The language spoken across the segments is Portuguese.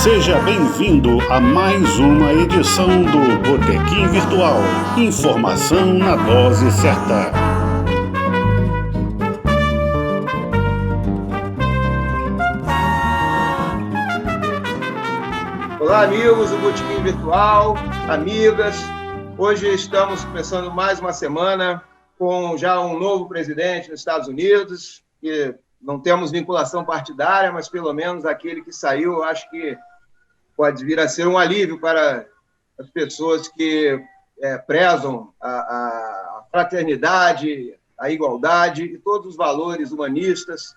Seja bem-vindo a mais uma edição do Botequim Virtual. Informação na dose certa. Olá, amigos do Botequim Virtual, amigas. Hoje estamos começando mais uma semana com já um novo presidente nos Estados Unidos, que não temos vinculação partidária, mas pelo menos aquele que saiu, eu acho que pode vir a ser um alívio para as pessoas que prezam a fraternidade, a igualdade e todos os valores humanistas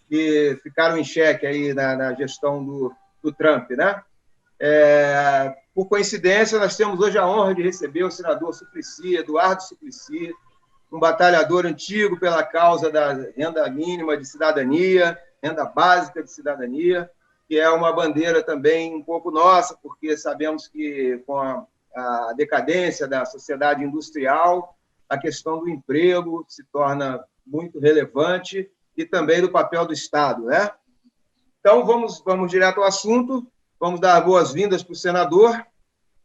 que ficaram em xeque aí na gestão do Trump, né? Por coincidência, nós temos hoje a honra de receber o senador Suplicy, Eduardo Suplicy, um batalhador antigo pela causa da renda mínima de cidadania, renda básica de cidadania, que é uma bandeira também um pouco nossa, porque sabemos que com a decadência da sociedade industrial, a questão do emprego se torna muito relevante e também do papel do Estado, né? Então, vamos direto ao assunto, vamos dar boas-vindas para o senador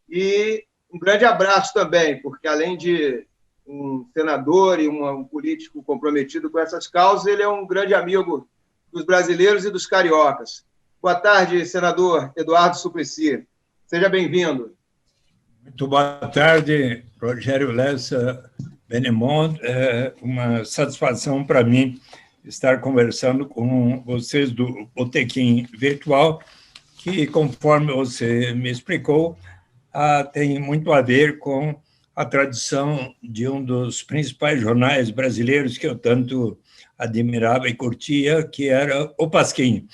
e um grande abraço também, porque além de um senador e um político comprometido com essas causas, ele é um grande amigo dos brasileiros e dos cariocas. Boa tarde, senador Eduardo Suplicy. Seja bem-vindo. Muito boa tarde, Rogério Lessa Benemont. É uma satisfação para mim estar conversando com vocês do Botequim Virtual, que, conforme você me explicou, tem muito a ver com a tradição de um dos principais jornais brasileiros que eu tanto admirava e curtia, que era o Pasquim.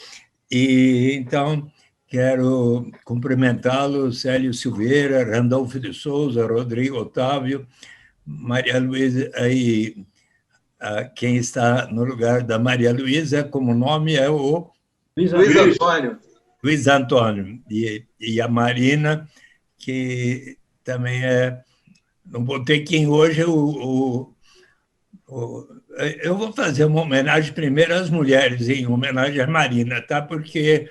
E, então, quero cumprimentá-lo, Célio Silveira, Randolfo de Souza, Rodrigo Otávio, Maria Luísa, aí, quem está no lugar da Maria Luísa, como nome é o... Luiz Antônio. Luiz Antônio. E a Marina, que também é... No Botequim hoje, eu vou fazer uma homenagem primeiro às mulheres, em homenagem à Marina, tá? Porque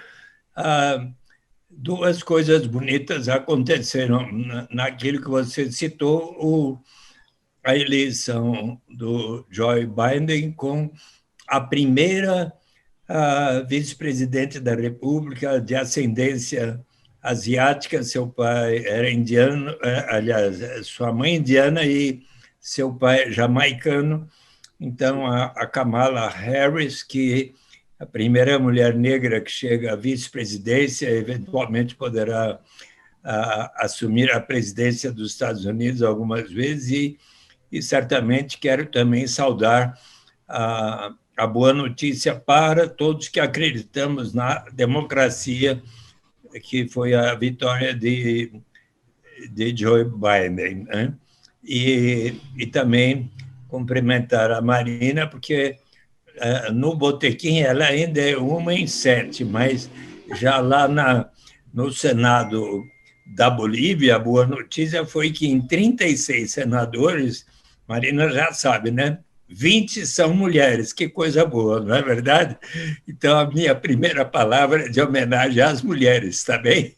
duas coisas bonitas aconteceram naquilo que você citou, a eleição do Joe Biden com a primeira vice-presidente da República de ascendência asiática. Seu pai era indiano, aliás, sua mãe indiana e seu pai jamaicano. Então, a Kamala Harris, que é a primeira mulher negra que chega à vice-presidência, eventualmente poderá assumir a presidência dos Estados Unidos algumas vezes, e certamente quero também saudar a boa notícia para todos que acreditamos na democracia, que foi a vitória de Joe Biden, né? E também cumprimentar a Marina, porque no Botequim ela ainda é 1 em 7, mas já lá no Senado da Bolívia, a boa notícia foi que em 36 senadores, Marina já sabe, né? 20 são mulheres, que coisa boa, não é verdade? Então, a minha primeira palavra é de homenagem às mulheres, está bem?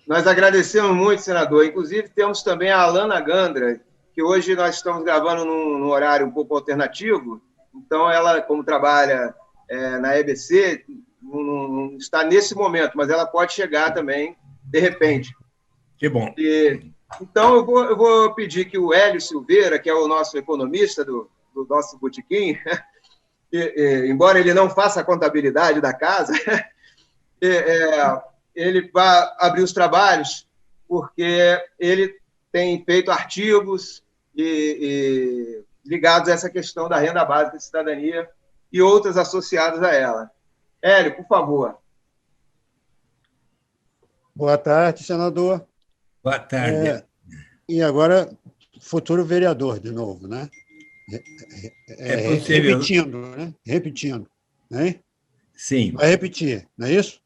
Nós agradecemos muito, senador. Inclusive, temos também a Alana Gandra, que hoje nós estamos gravando num horário um pouco alternativo. Então, ela, como trabalha na EBC, não está nesse momento, mas ela pode chegar também, de repente. Que bom. Então, eu vou pedir que o Hélio Silveira, que é o nosso economista do nosso botequim, embora ele não faça a contabilidade da casa, ele vai abrir os trabalhos, porque ele tem feito artigos ligados a essa questão da renda básica de cidadania e outras associadas a ela. Hélio, por favor. Boa tarde, senador. Boa tarde. E agora, futuro vereador, de novo, né? É possível. Repetindo, né? Sim. Vai repetir, não é isso?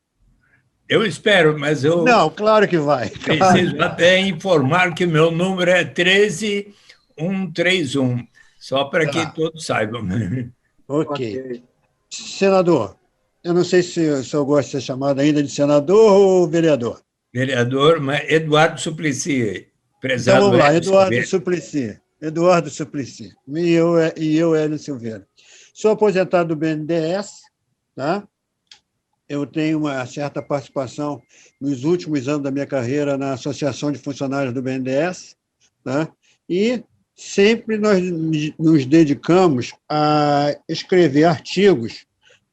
Eu espero, mas eu... Não, claro que vai. Preciso até informar que meu número é 13131, só para que todos saibam. Ok. Senador, Eu não sei se eu gosto de ser chamado ainda de senador ou vereador. Vereador, mas Eduardo Suplicy, Então prezado vamos lá, Hélio Eduardo Silveira. Suplicy. Eduardo Suplicy. E eu, Hélio Silveira. Sou aposentado do BNDES, tá? Eu tenho uma certa participação nos últimos anos da minha carreira na Associação de Funcionários do BNDES, tá? E sempre nós nos dedicamos a escrever artigos,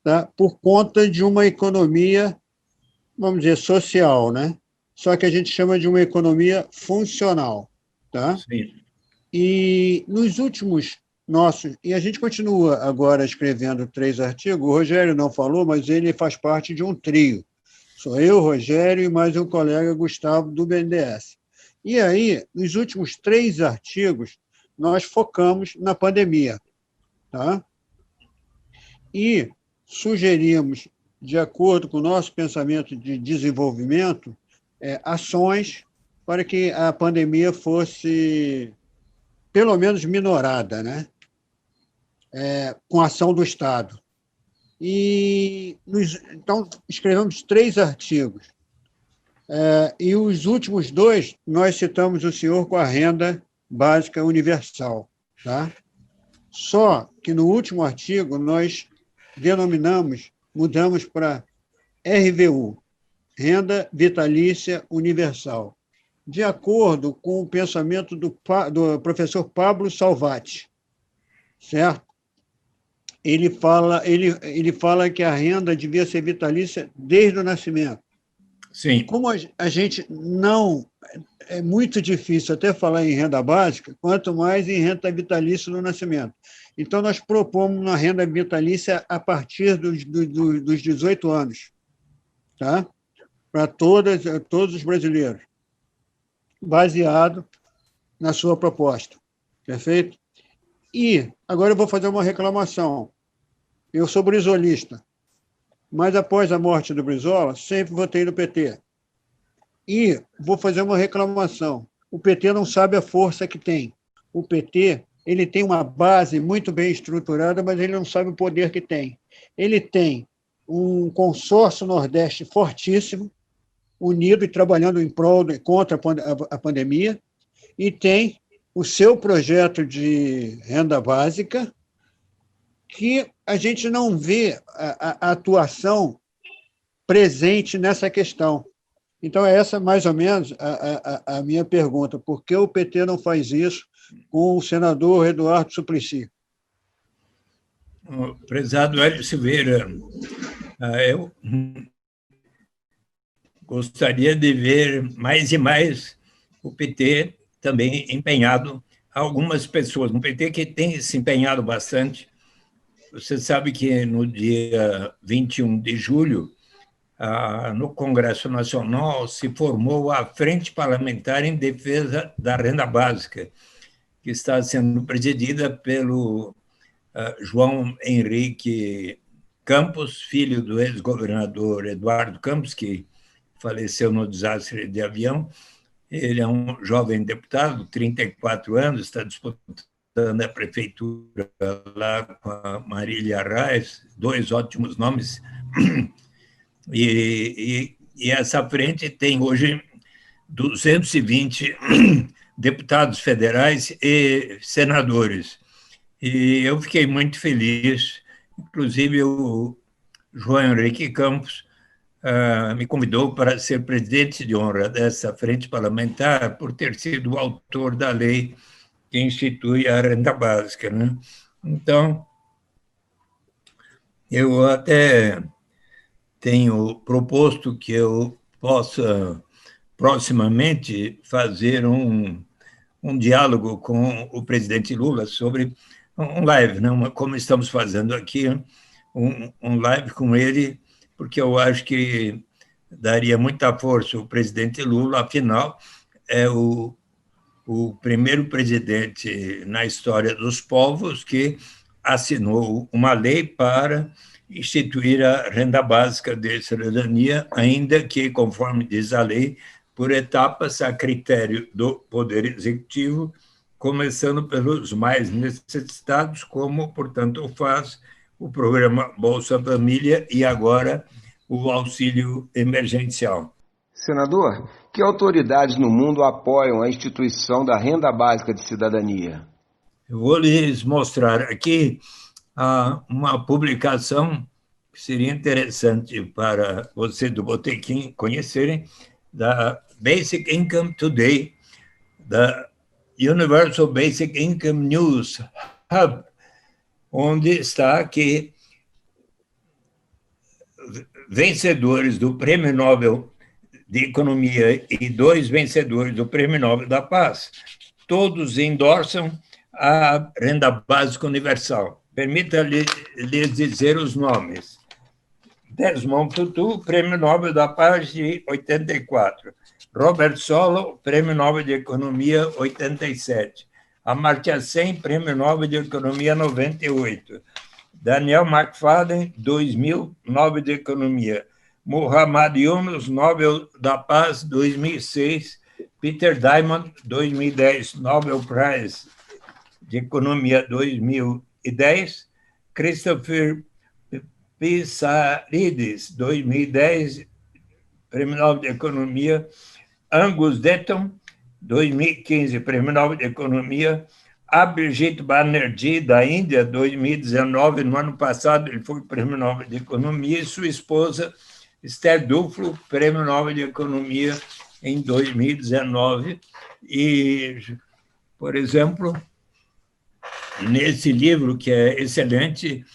tá? Por conta de uma economia, vamos dizer, social, né? Só que a gente chama de uma economia funcional, tá? Sim. E nos últimos e a gente continua agora escrevendo 3 artigos, o Rogério não falou, mas ele faz parte de um trio. Sou eu, Rogério e mais um colega, Gustavo, do BNDES. E aí, nos últimos 3 artigos, nós focamos na pandemia, tá? E sugerimos, de acordo com o nosso pensamento de desenvolvimento, ações para que a pandemia fosse, pelo menos, minorada, né? Com a ação do Estado. Então, escrevemos 3 artigos. E os últimos 2, nós citamos o senhor com a renda básica universal. Tá? Só que no último artigo, nós mudamos para RVU, Renda Vitalícia Universal, de acordo com o pensamento do professor Pablo Salvati, certo? Ele fala que a renda devia ser vitalícia desde o nascimento. Sim. Como a gente não... É muito difícil até falar em renda básica, quanto mais em renda vitalícia no nascimento. Então, nós propomos uma renda vitalícia a partir dos 18 anos, tá? Para todos os brasileiros, baseado na sua proposta. Perfeito? E agora eu vou fazer uma reclamação. Eu sou brizolista, mas após a morte do Brizola, sempre votei no PT. E vou fazer uma reclamação. O PT não sabe a força que tem. O PT ele tem uma base muito bem estruturada, mas ele não sabe o poder que tem. Ele tem um consórcio Nordeste fortíssimo, unido e trabalhando em prol contra a pandemia, e tem o seu projeto de renda básica, que a gente não vê a atuação presente nessa questão. Então, essa é mais ou menos a minha pergunta. Por que o PT não faz isso com o senador Eduardo Suplicy? Prezado Hélio Silveira, eu gostaria de ver mais e mais o PT também empenhado, algumas pessoas, um PT que tem se empenhado bastante. Você sabe que no dia 21 de julho, no Congresso Nacional, se formou a Frente Parlamentar em Defesa da Renda Básica, que está sendo presidida pelo João Henrique Campos, filho do ex-governador Eduardo Campos, que faleceu no desastre de avião. Ele é um jovem deputado, 34 anos, está disputando a prefeitura lá com a Marília Reis, 2 ótimos nomes. E essa frente tem hoje 220 deputados federais e senadores. E eu fiquei muito feliz, inclusive o João Henrique Campos me convidou para ser presidente de honra dessa frente parlamentar por ter sido o autor da lei que institui a renda básica, né? Então, eu até tenho proposto que eu possa proximamente fazer um diálogo com o presidente Lula sobre um live, né? Como estamos fazendo aqui, um live com ele, porque eu acho que daria muita força o presidente Lula, afinal, é o primeiro presidente na história dos povos que assinou uma lei para instituir a renda básica de cidadania, ainda que, conforme diz a lei, por etapas a critério do Poder Executivo, começando pelos mais necessitados, como, portanto, faz o programa Bolsa Família e agora o auxílio emergencial. Senador, que autoridades no mundo apoiam a instituição da Renda Básica de Cidadania? Eu vou lhes mostrar aqui uma publicação que seria interessante para você do Botequim conhecerem, da Basic Income Today, da Universal Basic Income News Hub, onde está que vencedores do Prêmio Nobel de Economia e 2 vencedores do Prêmio Nobel da Paz, todos endossam a Renda Básica Universal. Permita-lhes dizer os nomes. Desmond Tutu, Prêmio Nobel da Paz de 84. Robert Solow, Prêmio Nobel de Economia, 87. Amartya Sen, Prêmio Nobel de Economia, 98. Daniel McFadden, 2000, Nobel de Economia. Muhammad Yunus, Nobel da Paz, 2006. Peter Diamond, 2010, Nobel Prize de Economia, 2010. Christopher Pissarides, 2010, Prêmio Nobel de Economia. Angus Deaton, 2015, Prêmio Nobel de Economia. Abhijit Banerjee, da Índia, 2019, no ano passado ele foi Prêmio Nobel de Economia, e sua esposa, Esther Duflo, Prêmio Nobel de Economia em 2019. E, por exemplo, nesse livro, que é excelente,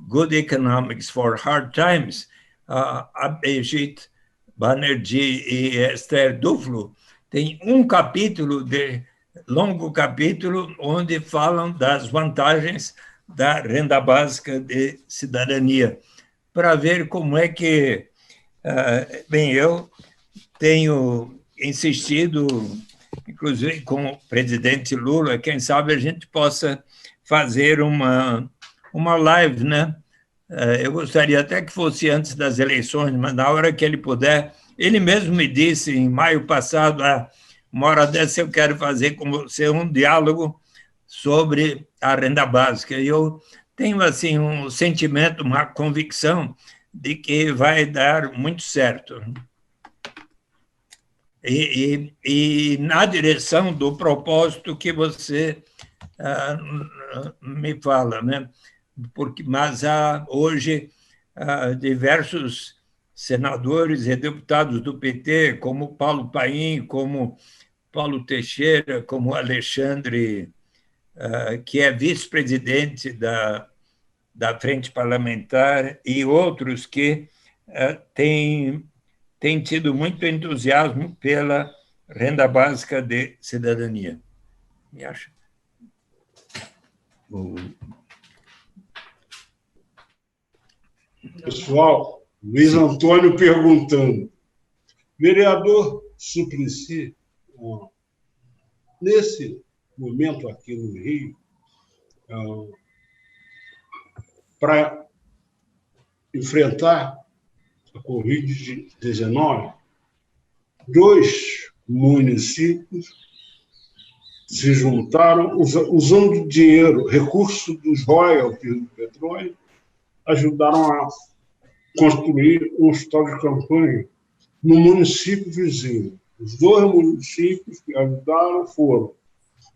Good Economics for Hard Times, Abhijit Banerjee e Esther Duflo tem um longo capítulo onde falam das vantagens da renda básica de cidadania, para ver como é que, eu tenho insistido, inclusive com o presidente Lula, quem sabe a gente possa fazer uma live, né? Eu gostaria até que fosse antes das eleições, mas na hora que ele puder. Ele mesmo me disse, em maio passado, uma hora dessa eu quero fazer com você um diálogo sobre a renda básica. E eu tenho assim, um sentimento, uma convicção de que vai dar muito certo. E na direção do propósito que você me fala, né? Mas há hoje diversos senadores e deputados do PT, como Paulo Paim, como Paulo Teixeira, como Alexandre, que é vice-presidente da Frente Parlamentar, e outros que têm tido muito entusiasmo pela renda básica de cidadania. Me acha? Pessoal, Luiz Antônio perguntando. Vereador Suplicy, nesse momento aqui no Rio, para enfrentar a Covid-19, 2 municípios se juntaram usando dinheiro, recurso dos royalties do petróleo, ajudaram a construir um hospital de campanha no município vizinho. Os 2 municípios que ajudaram foram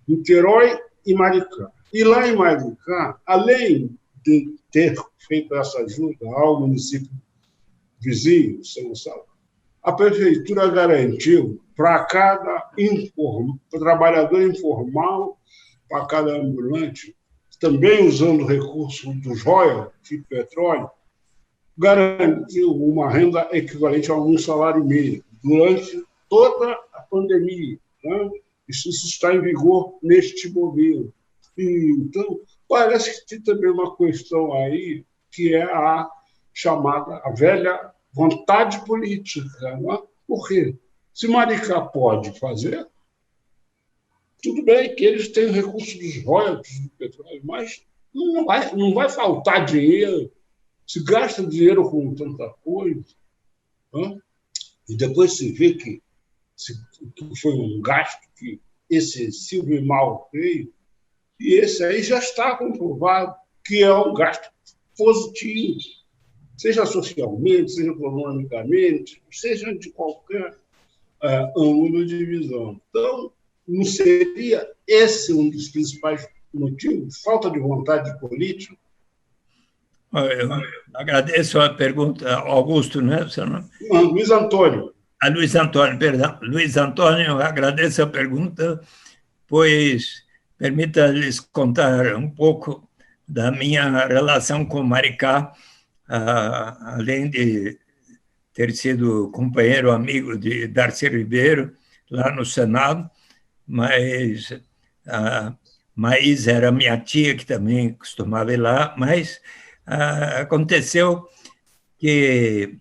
Niterói e Maricá. E lá em Maricá, além de ter feito essa ajuda ao município vizinho, São Gonçalo, a prefeitura garantiu para cada trabalhador informal, para cada ambulante, também usando recursos dos royalties de petróleo, garantiu uma renda equivalente a um salário mínimo durante toda a pandemia. Né? Isso está em vigor neste momento. Então, parece que tem também uma questão aí que é a chamada, a velha vontade política. Né? Por quê? Se Maricá pode fazer, tudo bem que eles têm recursos dos royalties do petróleo, mas não vai faltar dinheiro. Se gasta dinheiro com tanta coisa, né? E depois se vê que foi um gasto excessivo e mal feito, e esse aí já está comprovado que é um gasto positivo, seja socialmente, seja economicamente, seja de qualquer ângulo de visão. Então, não seria esse um dos principais motivos? Falta de vontade política? Eu agradeço a pergunta, Augusto, né? Não, Luiz Antônio. Luiz Antônio, perdão. Luiz Antônio, eu agradeço a pergunta, pois permita-lhes contar um pouco da minha relação com Maricá, além de ter sido companheiro, amigo de Darcy Ribeiro, lá no Senado, mas a Maís era minha tia, que também costumava ir lá, mas aconteceu que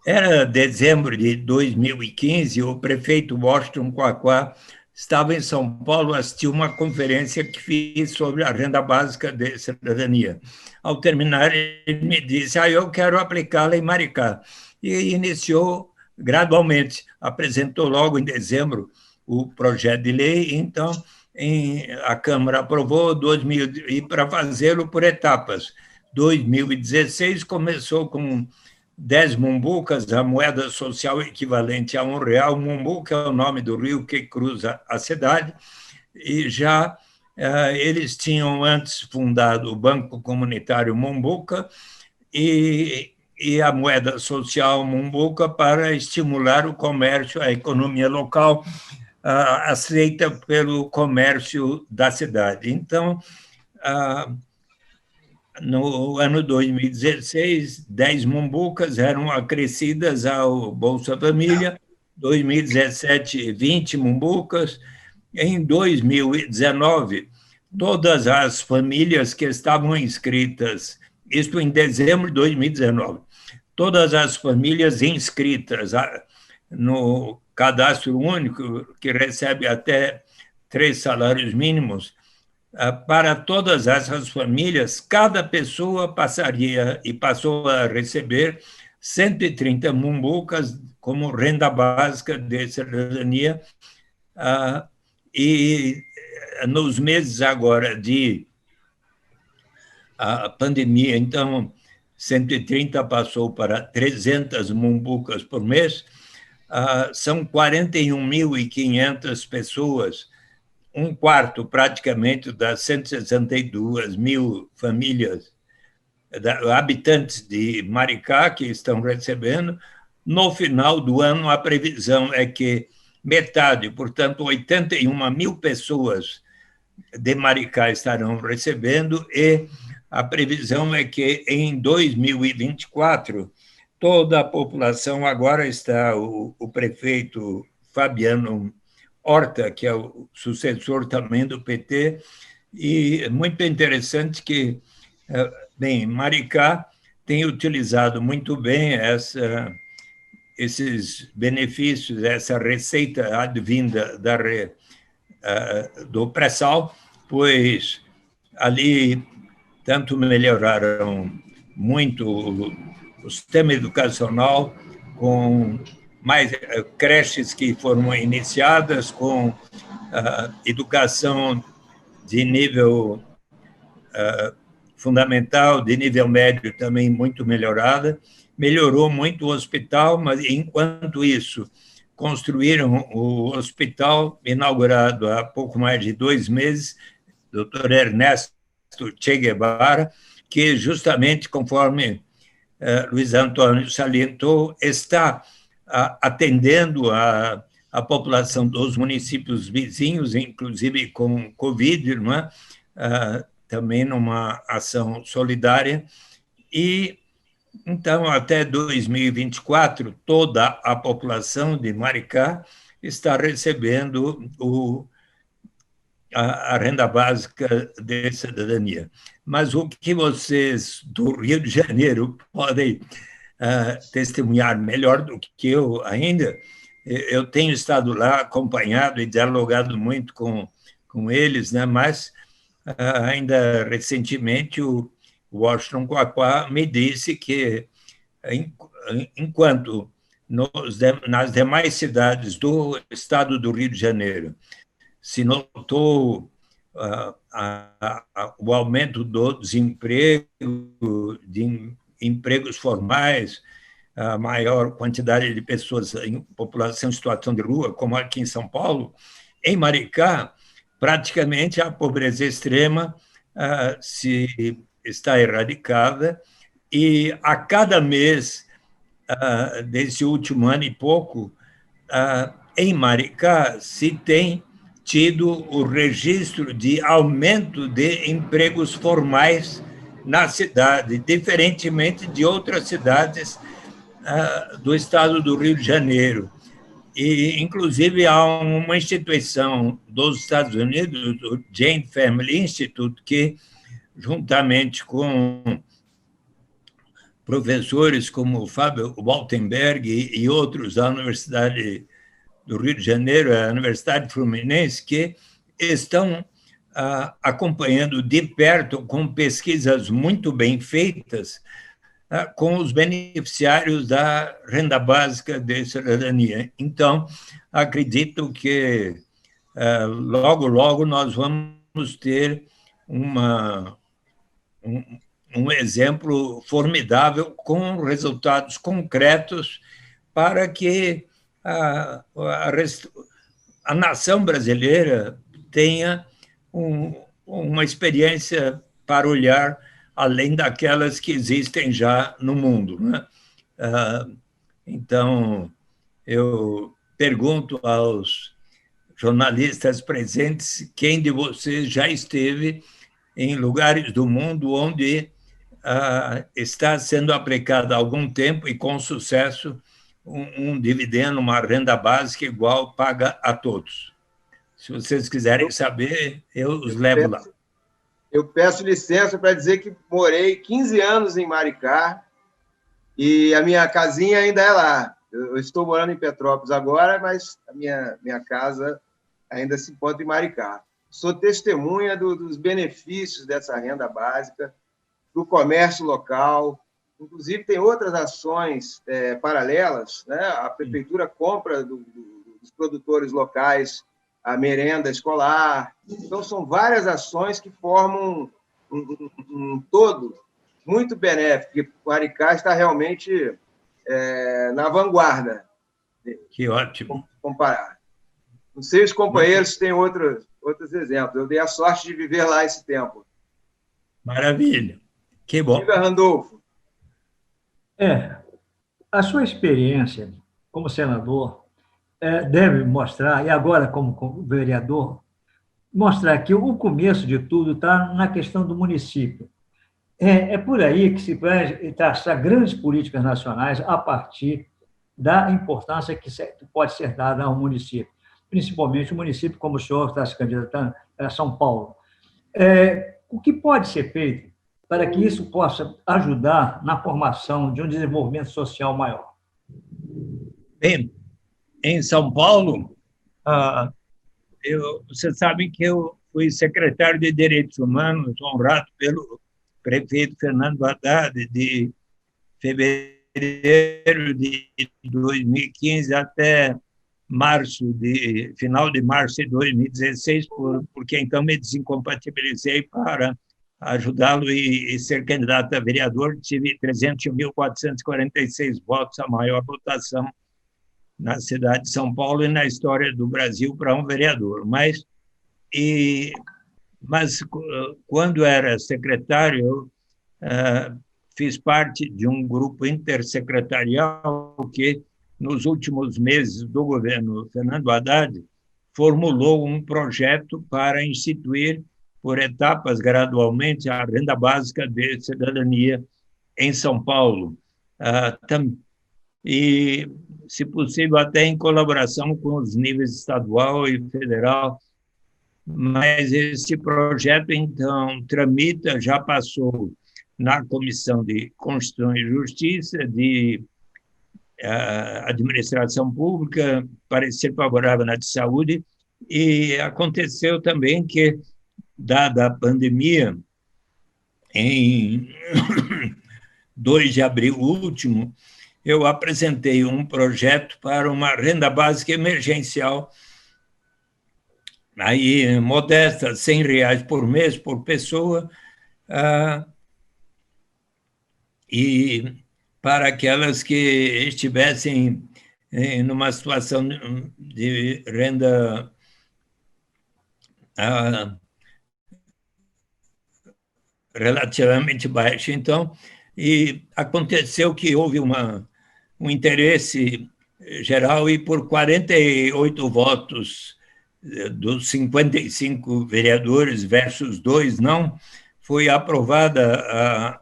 era dezembro de 2015, o prefeito Washington Quaquá estava em São Paulo, assistiu uma conferência que fiz sobre a renda básica de cidadania. Ao terminar, ele me disse, eu quero aplicá-la em Maricá. E iniciou gradualmente, apresentou logo em dezembro o projeto de lei, então a Câmara aprovou, e para fazê-lo por etapas. 2016 começou com 10 mumbucas, a moeda social equivalente a R$1. Mumbuca é o nome do rio que cruza a cidade, e já eles tinham antes fundado o Banco Comunitário Mumbuca e a moeda social Mumbuca para estimular o comércio, a economia local, aceita pelo comércio da cidade. Então, no ano 2016, 10 mumbucas eram acrescidas ao Bolsa Família, 2017, 20 mumbucas. Em 2019, todas as famílias que estavam inscritas, isto em dezembro de 2019, todas as famílias inscritas no cadastro único, que recebe até 3 salários mínimos, para todas essas famílias, cada pessoa passou a receber 130 mumbucas como renda básica de cidadania, e nos meses agora de pandemia, então, 130 passou para 300 mumbucas por mês, são 41.500 pessoas, um quarto praticamente das 162 mil famílias, habitantes de Maricá que estão recebendo. No final do ano, a previsão é que metade, portanto, 81 mil pessoas de Maricá estarão recebendo, e a previsão é que em 2024 toda a população, agora está o prefeito Fabiano Horta, que é o sucessor também do PT, e é muito interessante que, bem, Maricá tem utilizado muito bem esses benefícios, essa receita advinda do pré-sal, pois ali tanto melhoraram muito o sistema educacional, com mais creches que foram iniciadas, com educação de nível fundamental, de nível médio também muito melhorada. Melhorou muito o hospital, mas, enquanto isso, construíram o hospital, inaugurado há pouco mais de 2 meses, Dr. Ernesto Che Guevara, que justamente, conforme Luiz Antônio salientou, está atendendo a população dos municípios vizinhos, inclusive com Covid, não é? Também numa ação solidária. E, então, até 2024, toda a população de Maricá está recebendo a renda básica de cidadania. Mas o que vocês do Rio de Janeiro podem testemunhar melhor do que eu ainda, eu tenho estado lá acompanhado e dialogado muito com eles, né? Mas ainda recentemente o Washington Quaquá me disse que, enquanto nas demais cidades do estado do Rio de Janeiro se notou o aumento do desemprego, de empregos formais, a maior quantidade de pessoas em população em situação de rua, como aqui em São Paulo, em Maricá, praticamente a pobreza extrema se está erradicada, e a cada mês desse último ano e pouco, em Maricá se tem tido o registro de aumento de empregos formais na cidade, diferentemente de outras cidades do estado do Rio de Janeiro. E, inclusive, há uma instituição dos Estados Unidos, o Jane Family Institute, que, juntamente com professores como o Fábio Waltenberg e outros da Universidade do Rio de Janeiro, a Universidade Fluminense, que estão acompanhando de perto, com pesquisas muito bem feitas, com os beneficiários da renda básica de cidadania. Então, acredito que logo, logo nós vamos ter um exemplo formidável com resultados concretos para que a nação brasileira tenha uma experiência para olhar além daquelas que existem já no mundo, né? Então, eu pergunto aos jornalistas presentes quem de vocês já esteve em lugares do mundo onde está sendo aplicado há algum tempo e com sucesso um dividendo, uma renda básica igual paga a todos. Se vocês quiserem saber, eu os levo lá. Eu peço licença para dizer que morei 15 anos em Maricá e a minha casinha ainda é lá. Eu estou morando em Petrópolis agora, mas a minha casa ainda se encontra em Maricá. Sou testemunha dos benefícios dessa renda básica, do comércio local. Inclusive, tem outras ações paralelas, né? A prefeitura compra dos produtores locais a merenda escolar. Então, são várias ações que formam um todo muito benéfico, e o Maricá está realmente na vanguarda. Que ótimo. Comparar. Não sei os companheiros se têm outros exemplos. Eu dei a sorte de viver lá esse tempo. Maravilha. Que bom. Diga, Randolfo. A sua experiência como senador deve mostrar, e agora como vereador, mostrar que o começo de tudo está na questão do município. É por aí que se vai traçar grandes políticas nacionais a partir da importância que pode ser dada ao município, principalmente o município, como o senhor está se candidatando, a São Paulo. O que pode ser feito para que isso possa ajudar na formação de um desenvolvimento social maior? Bem, em São Paulo, vocês sabem que eu fui secretário de Direitos Humanos, honrado pelo prefeito Fernando Haddad, de fevereiro de 2015 até final de março de 2016, porque então me desincompatibilizei para ajudá-lo e ser candidato a vereador. Tive 301.446 votos, a maior votação na cidade de São Paulo e na história do Brasil para um vereador. Mas quando era secretário, eu fiz parte de um grupo intersecretarial que, nos últimos meses do governo Fernando Haddad, formulou um projeto para instituir, por etapas, gradualmente, a renda básica de cidadania em São Paulo. E, se possível, até em colaboração com os níveis estadual e federal. Mas esse projeto, então, tramita, já passou na Comissão de Constituição e Justiça, de Administração Pública, parecer favorável na de Saúde, e aconteceu também que, dada a pandemia, em 2 de abril último, eu apresentei um projeto para uma renda básica emergencial aí modesta, R$ 100 por mês por pessoa, e para aquelas que estivessem numa situação de renda relativamente baixa. Então, e aconteceu que houve um interesse geral e por 48 votos dos 55 vereadores versus 2 não, foi aprovada há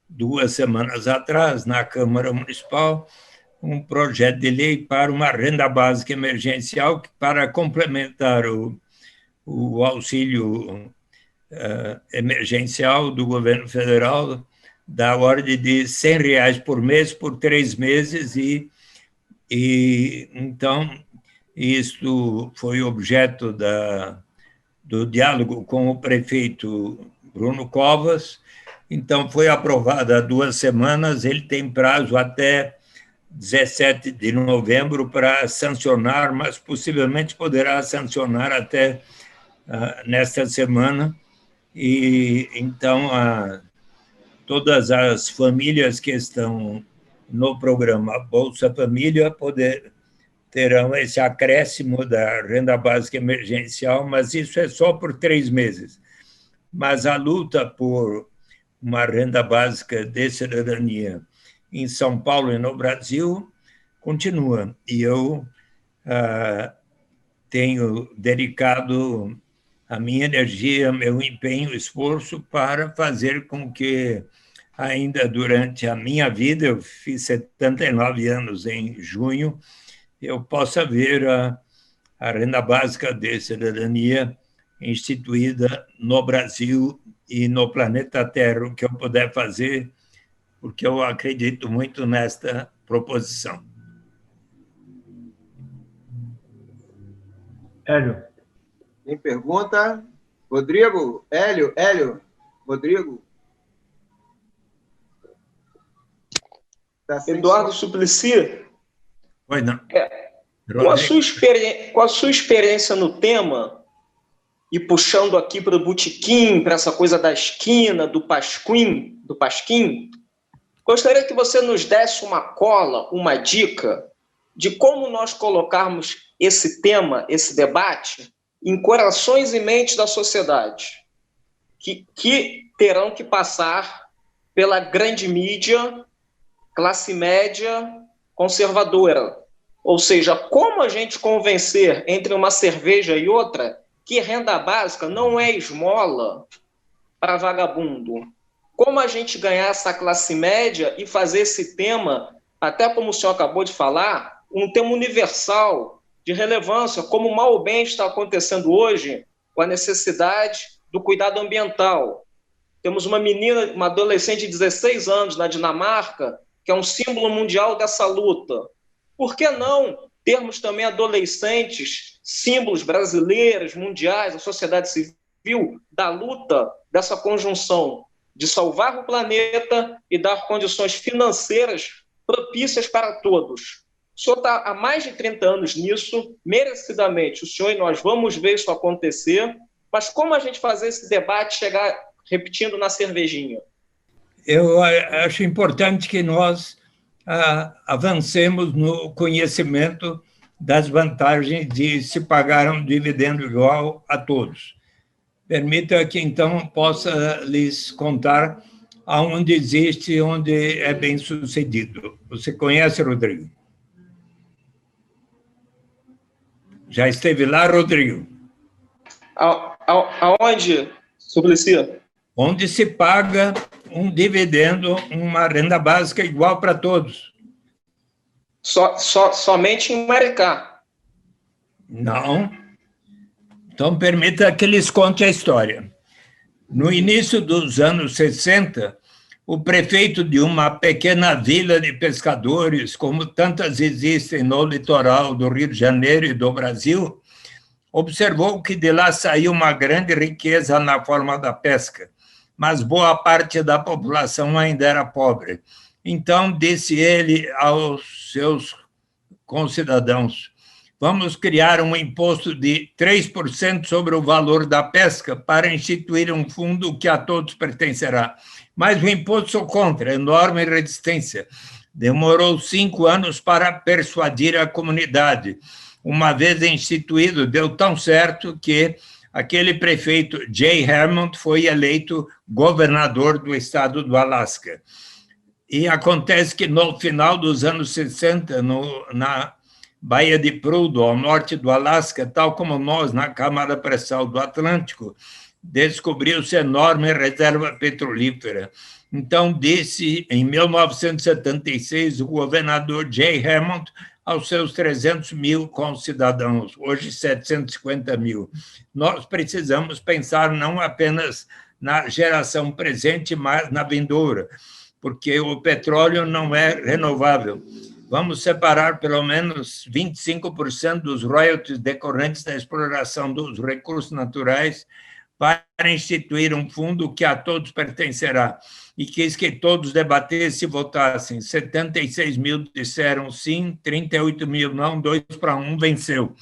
2 semanas atrás, na Câmara Municipal, um projeto de lei para uma renda básica emergencial para complementar o auxílio emergencial do governo federal, da ordem de R$ 100 por mês por 3 meses, e então isto foi objeto do diálogo com o prefeito Bruno Covas. Então foi aprovado há 2 semanas, ele tem prazo até 17 de novembro para sancionar, mas possivelmente poderá sancionar até nesta semana. E então todas as famílias que estão no programa Bolsa Família terão esse acréscimo da renda básica emergencial, mas isso é só por 3 meses. Mas a luta por uma renda básica de cidadania em São Paulo e no Brasil continua. E eu tenho dedicado a minha energia, meu empenho, esforço para fazer com que, ainda durante a minha vida, eu fiz 79 anos em junho, eu possa ver a renda básica de cidadania instituída no Brasil e no planeta Terra, o que eu puder fazer, porque eu acredito muito nesta proposição. Hélio. Tem pergunta? Rodrigo? Hélio? Rodrigo? Tá Eduardo Suplicy? Oi, não. Com a sua experiência no tema, e puxando aqui para o botequim, para essa coisa da esquina, do pasquim, gostaria que você nos desse uma cola, uma dica de como nós colocarmos esse tema, esse debate, em corações e mentes da sociedade, que terão que passar pela grande mídia, classe média conservadora. Ou seja, como a gente convencer entre uma cerveja e outra que renda básica não é esmola para vagabundo? Como a gente ganhar essa classe média e fazer esse tema, até como o senhor acabou de falar, um tema universal, de relevância, como o mal ou bem está acontecendo hoje com a necessidade do cuidado ambiental. Temos uma menina, uma adolescente de 16 anos na Dinamarca, que é um símbolo mundial dessa luta. Por que não termos também adolescentes, símbolos brasileiros, mundiais, da sociedade civil, da luta, dessa conjunção de salvar o planeta e dar condições financeiras propícias para todos? O senhor está há mais de 30 anos nisso, merecidamente, o senhor e nós vamos ver isso acontecer, mas como a gente fazer esse debate chegar repetindo na cervejinha? Eu acho importante que nós avancemos no conhecimento das vantagens de se pagar um dividendo igual a todos. Permita que, então, possa lhes contar aonde existe, onde é bem sucedido. Você conhece, Rodrigo? Já esteve lá, Rodrigo? Aonde, Suplicy? Onde se paga um dividendo, uma renda básica igual para todos. Somente em Maricá? Não. Então, permita que lhes conte a história. No início dos anos 60, o prefeito de uma pequena vila de pescadores, como tantas existem no litoral do Rio de Janeiro e do Brasil, observou que de lá saiu uma grande riqueza na forma da pesca, mas boa parte da população ainda era pobre. Então, disse ele aos seus concidadãos: Vamos criar um imposto de 3% sobre o valor da pesca para instituir um fundo que a todos pertencerá. Mas o imposto sou contra, enorme resistência. Demorou 5 anos para persuadir a comunidade. Uma vez instituído, deu tão certo que aquele prefeito Jay Hammond foi eleito governador do estado do Alasca. E acontece que no final dos anos 60, na Baía de Prudhoe, ao norte do Alasca, tal como nós, na camada pré-sal do Atlântico, descobriu-se enorme reserva petrolífera. Então, disse, em 1976, o governador Jay Hammond aos seus 300 mil concidadãos, hoje 750 mil. Nós precisamos pensar não apenas na geração presente, mas na vindoura, porque o petróleo não é renovável. Vamos separar pelo menos 25% dos royalties decorrentes da exploração dos recursos naturais para instituir um fundo que a todos pertencerá. E quis que todos debatessem e votassem. 76 mil disseram sim, 38 mil não, 2-1 venceu.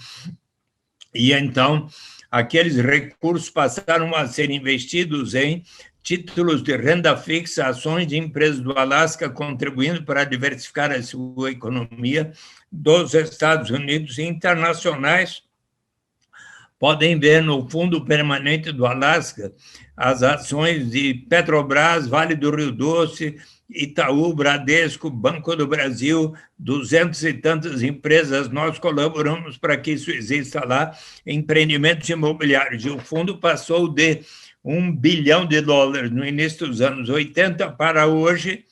E então, aqueles recursos passaram a ser investidos em títulos de renda fixa, ações de empresas do Alasca, contribuindo para diversificar a sua economia dos Estados Unidos e internacionais. Podem ver no Fundo Permanente do Alasca as ações de Petrobras, Vale do Rio Doce, Itaú, Bradesco, Banco do Brasil, 200 e tantas empresas. Nós colaboramos para que isso exista lá, empreendimentos imobiliários. E o fundo passou de $1 bilhão no início dos anos 80 para hoje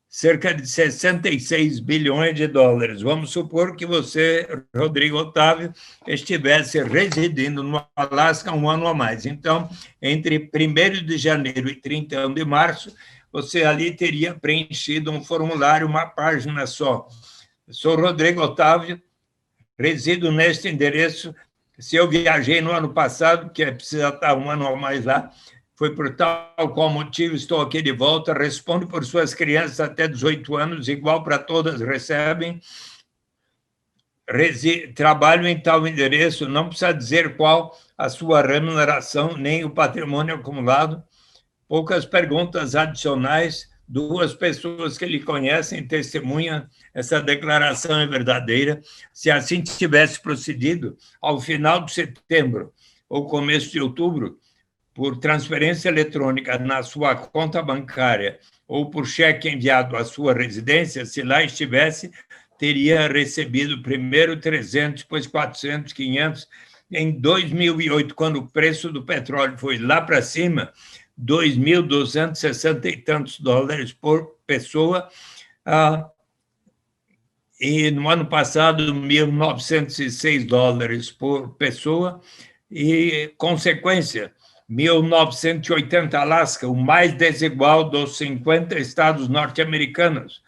cerca de 66 bilhões de dólares. Vamos supor que você, Rodrigo Otávio, estivesse residindo no Alasca 1 ano a mais. Então, entre 1º de janeiro e 31 de março, você ali teria preenchido um formulário, uma página só. Sou Rodrigo Otávio, resido neste endereço. Se eu viajei no ano passado, que precisa estar 1 ano a mais lá, foi por tal qual motivo estou aqui de volta, respondo por suas crianças até 18 anos, igual para todas recebem, trabalho em tal endereço, não precisa dizer qual a sua remuneração, nem o patrimônio acumulado. Poucas perguntas adicionais, 2 pessoas que lhe conhecem testemunham essa declaração é verdadeira. Se assim tivesse procedido, ao final de setembro ou começo de outubro, por transferência eletrônica na sua conta bancária ou por cheque enviado à sua residência, se lá estivesse, teria recebido primeiro 300, depois 400, 500. Em 2008, quando o preço do petróleo foi lá para cima, 2.260 e tantos dólares por pessoa, e no ano passado, 1.906 dólares por pessoa, e, consequência, 1980, Alasca, o mais desigual dos 50 estados norte-americanos.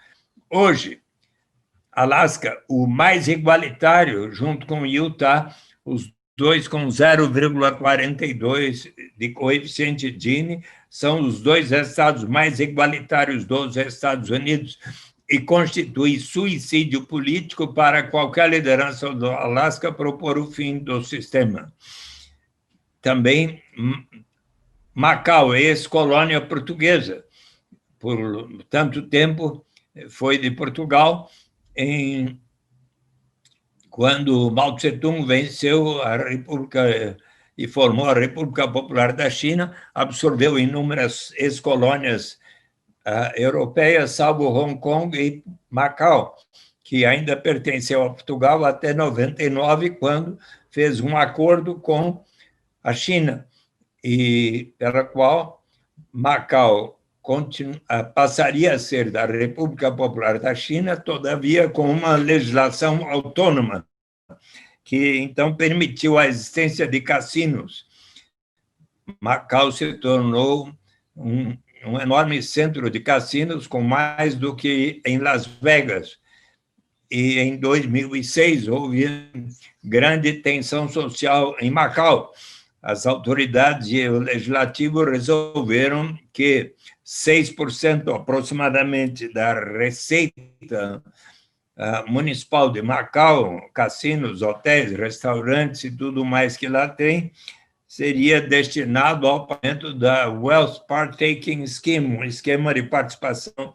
Hoje, Alasca, o mais igualitário, junto com Utah, os dois com 0,42 de coeficiente Gini, são os 2 estados mais igualitários dos Estados Unidos e constitui suicídio político para qualquer liderança do Alasca propor o fim do sistema. Também Macau, ex-colônia portuguesa, por tanto tempo foi de Portugal, quando Mao Tse-tung venceu a República e formou a República Popular da China, absorveu inúmeras ex-colônias europeias, salvo Hong Kong e Macau, que ainda pertenceu a Portugal até 99, quando fez um acordo com a China, e pela qual Macau passaria a ser da República Popular da China, todavia com uma legislação autônoma, que então permitiu a existência de cassinos. Macau se tornou um enorme centro de cassinos, com mais do que em Las Vegas. E em 2006 houve grande tensão social em Macau. As autoridades e o legislativo resolveram que 6% aproximadamente da receita municipal de Macau, cassinos, hotéis, restaurantes e tudo mais que lá tem, seria destinado ao pagamento da Wealth Partaking Scheme, um esquema de participação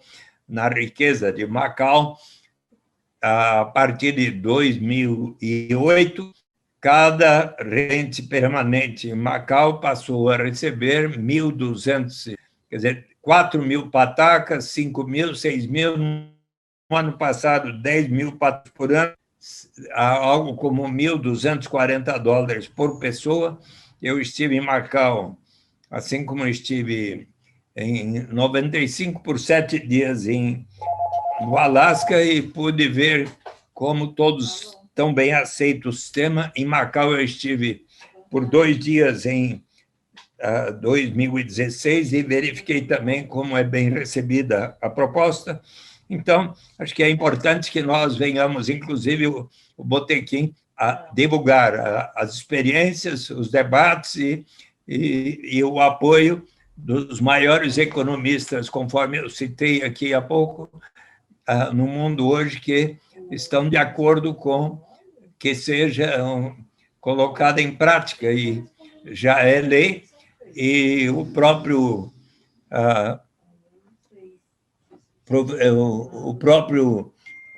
na riqueza de Macau. A partir de 2008, cada residente permanente em Macau passou a receber 1.200, quer dizer, 4.000 patacas, 5.000, 6.000, no ano passado, 10.000 patacas por ano, algo como $1.240 por pessoa. Eu estive em Macau, assim como estive em 95 por 7 dias no Alasca, e pude ver como todos tão bem aceito o sistema. Em Macau, eu estive por 2 dias em 2016 e verifiquei também como é bem recebida a proposta. Então, acho que é importante que nós venhamos, inclusive o Botequim, a divulgar as experiências, os debates e o apoio dos maiores economistas, conforme eu citei aqui há pouco, no mundo hoje, que estão de acordo com que seja colocada em prática, e já é lei, e o próprio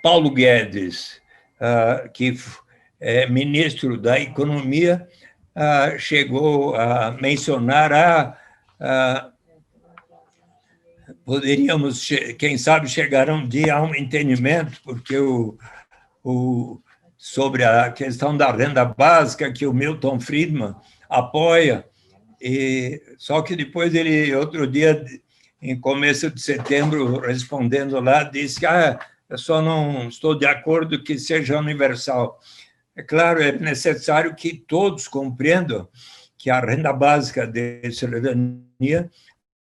Paulo Guedes, que é ministro da Economia, chegou a mencionar poderíamos, quem sabe, chegar um dia a um entendimento, porque sobre a questão da renda básica, que o Milton Friedman apoia, só que depois ele, outro dia, em começo de setembro, respondendo lá, disse que eu só não estou de acordo que seja universal. É claro, é necessário que todos compreendam que a renda básica de cidadania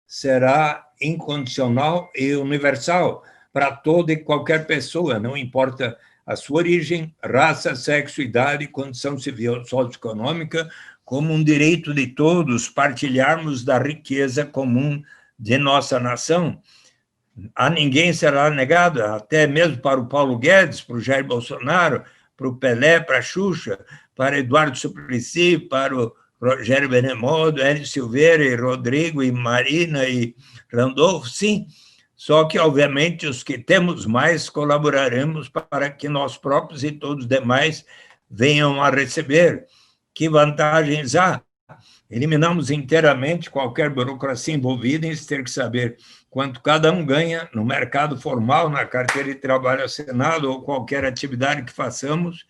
será incondicional e universal para toda e qualquer pessoa, não importa a sua origem, raça, sexo, idade, condição civil, socioeconômica, como um direito de todos partilharmos da riqueza comum de nossa nação. A ninguém será negado, até mesmo para o Paulo Guedes, para o Jair Bolsonaro, para o Pelé, para a Xuxa, para Eduardo Suplicy, para o Rogério Benemodo, Hélio Silveira, e Rodrigo, e Marina, e Randolfo, sim. Só que, obviamente, os que temos mais colaboraremos para que nós próprios e todos os demais venham a receber. Que vantagens há? Eliminamos inteiramente qualquer burocracia envolvida em ter que saber quanto cada um ganha no mercado formal, na carteira de trabalho assinado ou qualquer atividade que façamos.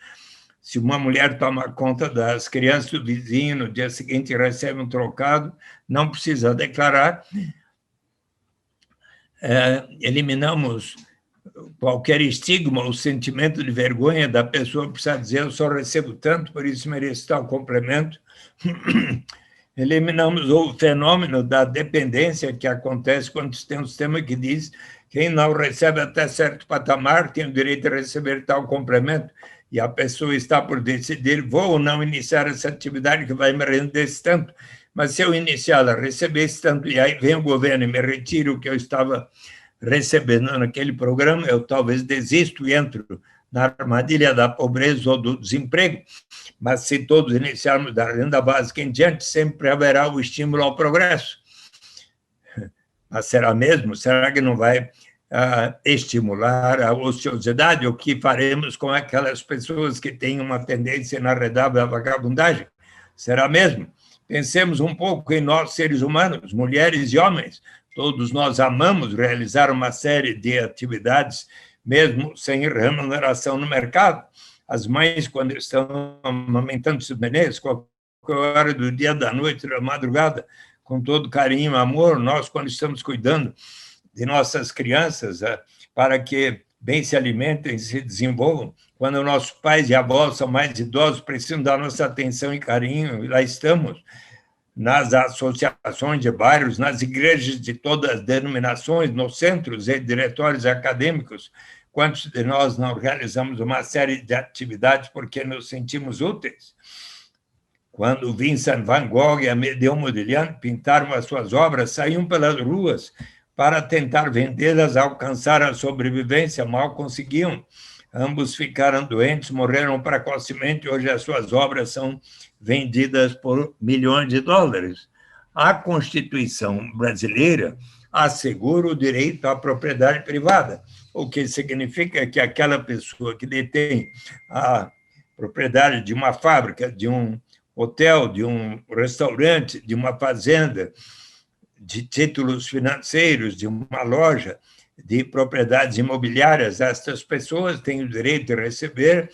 Se uma mulher toma conta das crianças do vizinho, no dia seguinte recebe um trocado, não precisa declarar. Eliminamos qualquer estigma, o sentimento de vergonha da pessoa precisar dizer eu só recebo tanto, por isso mereço tal complemento. Eliminamos o fenômeno da dependência que acontece quando tem um sistema que diz quem não recebe até certo patamar tem o direito de receber tal complemento, e a pessoa está por decidir, vou ou não iniciar essa atividade que vai me render esse tanto, mas se eu iniciá-la, receber esse tanto, e aí vem o governo e me retira o que eu estava recebendo naquele programa, eu talvez desisto e entro na armadilha da pobreza ou do desemprego, mas se todos iniciarmos da renda básica em diante, sempre haverá o estímulo ao progresso. Mas será mesmo? Será que não vai estimular a ociosidade? O que faremos com aquelas pessoas que têm uma tendência inarredável à vagabundagem? Será mesmo? Pensemos um pouco em nós, seres humanos, mulheres e homens. Todos nós amamos realizar uma série de atividades, mesmo sem remuneração no mercado. As mães, quando estão amamentando seus nenês, qualquer hora do dia, da noite, da madrugada, com todo carinho e amor, nós, quando estamos cuidando de nossas crianças, para que bem se alimentem e se desenvolvam, quando nossos pais e avós são mais idosos, precisam da nossa atenção e carinho, e lá estamos, nas associações de bairros, nas igrejas de todas as denominações, nos centros e diretórios acadêmicos. Quantos de nós não realizamos uma série de atividades porque nos sentimos úteis? Quando Vincent van Gogh e Amedeo Modigliani pintaram as suas obras, saíam pelas ruas para tentar vendê-las, alcançar a sobrevivência, mal conseguiam. Ambos ficaram doentes, morreram precocemente, hoje as suas obras são vendidas por milhões de dólares. A Constituição brasileira assegura o direito à propriedade privada, o que significa que aquela pessoa que detém a propriedade de uma fábrica, de um hotel, de um restaurante, de uma fazenda, de títulos financeiros, de uma loja, de propriedades imobiliárias, estas pessoas têm o direito de receber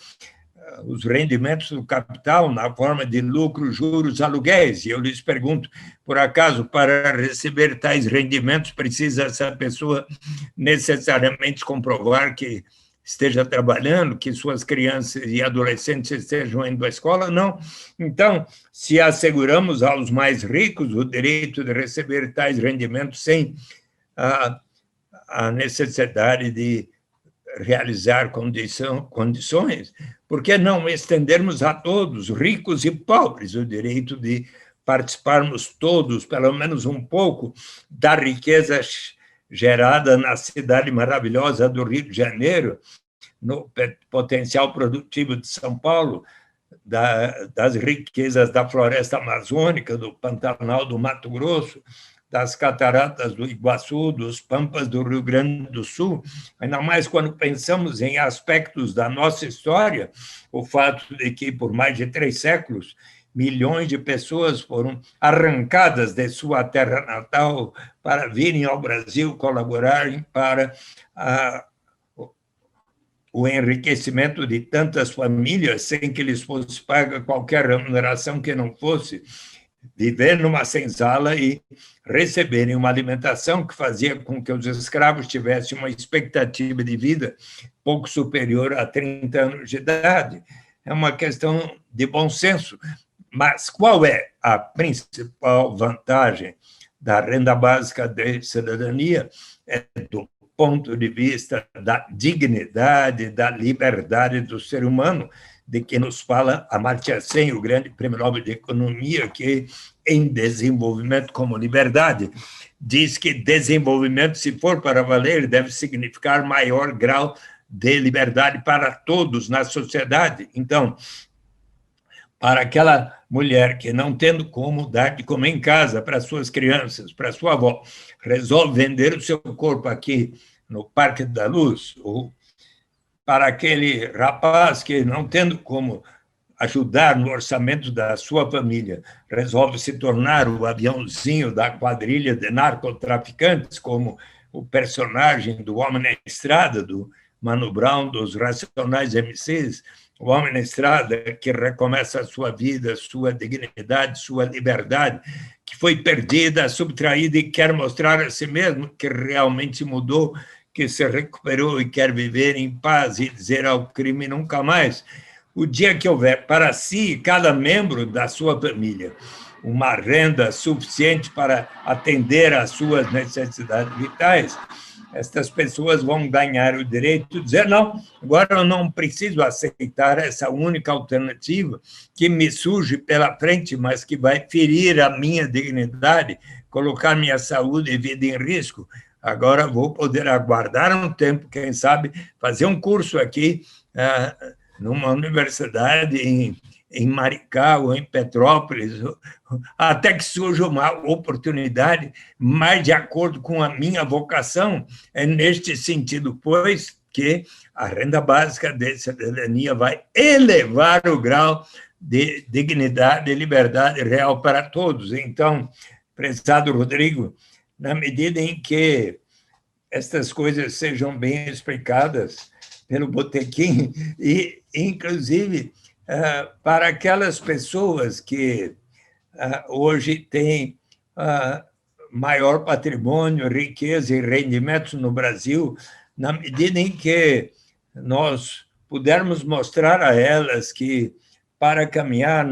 os rendimentos do capital na forma de lucros, juros, aluguéis. E eu lhes pergunto, por acaso, para receber tais rendimentos, precisa essa pessoa necessariamente comprovar que esteja trabalhando, que suas crianças e adolescentes estejam indo à escola? Não. Então, se asseguramos aos mais ricos o direito de receber tais rendimentos sem a necessidade de realizar condições, por que não estendermos a todos, ricos e pobres, o direito de participarmos todos, pelo menos um pouco, da riqueza gerada na cidade maravilhosa do Rio de Janeiro, no potencial produtivo de São Paulo, das riquezas da floresta amazônica, do Pantanal do Mato Grosso, das cataratas do Iguaçu, dos pampas do Rio Grande do Sul, ainda mais quando pensamos em aspectos da nossa história, o fato de que, por mais de 3 séculos, milhões de pessoas foram arrancadas de sua terra natal para virem ao Brasil colaborarem para o enriquecimento de tantas famílias sem que lhes fosse paga qualquer remuneração que não fosse, viver numa senzala e receberem uma alimentação que fazia com que os escravos tivessem uma expectativa de vida pouco superior a 30 anos de idade. É uma questão de bom senso. Mas qual é a principal vantagem da renda básica de cidadania? É do ponto de vista da dignidade, da liberdade do ser humano, de que nos fala Amartya Sen, o grande prêmio Nobel de Economia, que em desenvolvimento como liberdade, diz que desenvolvimento, se for para valer, deve significar maior grau de liberdade para todos na sociedade. Então, para aquela mulher que, não tendo como dar de comer em casa para suas crianças, para sua avó, resolve vender o seu corpo aqui no Parque da Luz, ou para aquele rapaz que, não tendo como ajudar no orçamento da sua família, resolve se tornar o aviãozinho da quadrilha de narcotraficantes, como o personagem do Homem na Estrada, do Mano Brown, dos Racionais MCs, o homem na estrada que recomeça a sua vida, sua dignidade, sua liberdade, que foi perdida, subtraída e quer mostrar a si mesmo que realmente mudou, que se recuperou e quer viver em paz e dizer ao crime nunca mais. O dia que houver para si, cada membro da sua família, uma renda suficiente para atender às suas necessidades vitais, estas pessoas vão ganhar o direito de dizer, não, agora eu não preciso aceitar essa única alternativa que me surge pela frente, mas que vai ferir a minha dignidade, colocar minha saúde e vida em risco. Agora vou poder aguardar um tempo, quem sabe, fazer um curso aqui numa universidade em Maricá ou em Petrópolis, até que surja uma oportunidade mais de acordo com a minha vocação. É neste sentido, pois, que a renda básica de cidadania vai elevar o grau de dignidade e liberdade real para todos. Então, prezado Rodrigo, na medida em que estas coisas sejam bem explicadas pelo Botequim e, inclusive, para aquelas pessoas que hoje têm maior patrimônio, riqueza e rendimentos no Brasil, na medida em que nós pudermos mostrar a elas que, para caminhar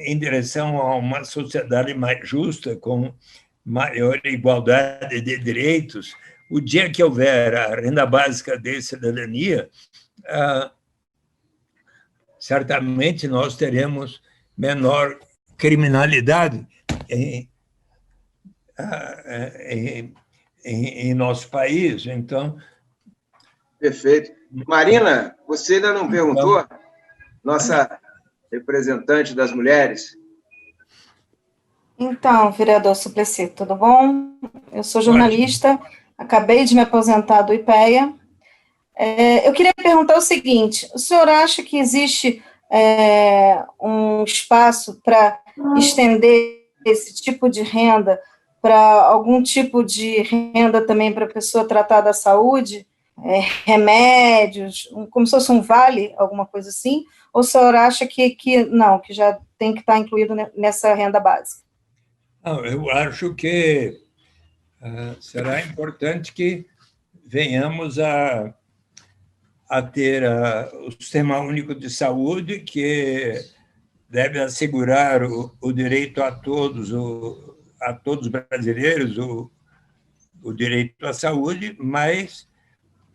em direção a uma sociedade mais justa, com maior igualdade de direitos, o dia que houver a renda básica de cidadania, certamente nós teremos menor criminalidade em nosso país. Então, Perfeito. Marina, você ainda não perguntou? Nossa representante das mulheres. Então, vereador Suplicy, tudo bom? Eu sou jornalista, acabei de me aposentar do IPEA. Eu queria perguntar o seguinte: o senhor acha que existe um espaço para estender esse tipo de renda para algum tipo de renda também para a pessoa tratar da saúde, remédios, como se fosse um vale, alguma coisa assim? Ou o senhor acha que não, que já tem que estar incluído nessa renda básica? Não, eu acho que será importante que venhamos a ter o Sistema Único de Saúde, que deve assegurar o direito a todos os brasileiros, o direito à saúde, mas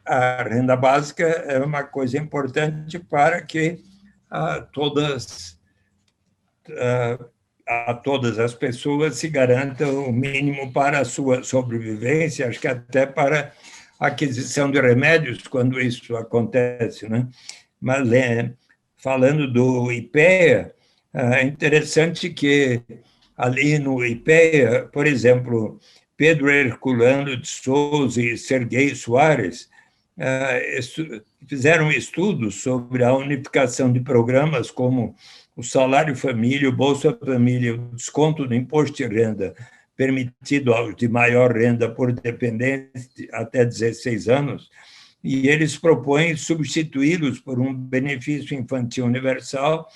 a renda básica é uma coisa importante para que a todas as pessoas se garantam o mínimo para a sua sobrevivência, acho que até para a aquisição de remédios, quando isso acontece, né? Mas, falando do IPEA, é interessante que ali no IPEA, por exemplo, Pedro Herculano de Souza e Serguei Soares fizeram estudos sobre a unificação de programas como o Salário Família, o Bolsa Família, o desconto do imposto de renda permitido aos de maior renda por dependente até 16 anos, e eles propõem substituí-los por um benefício infantil universal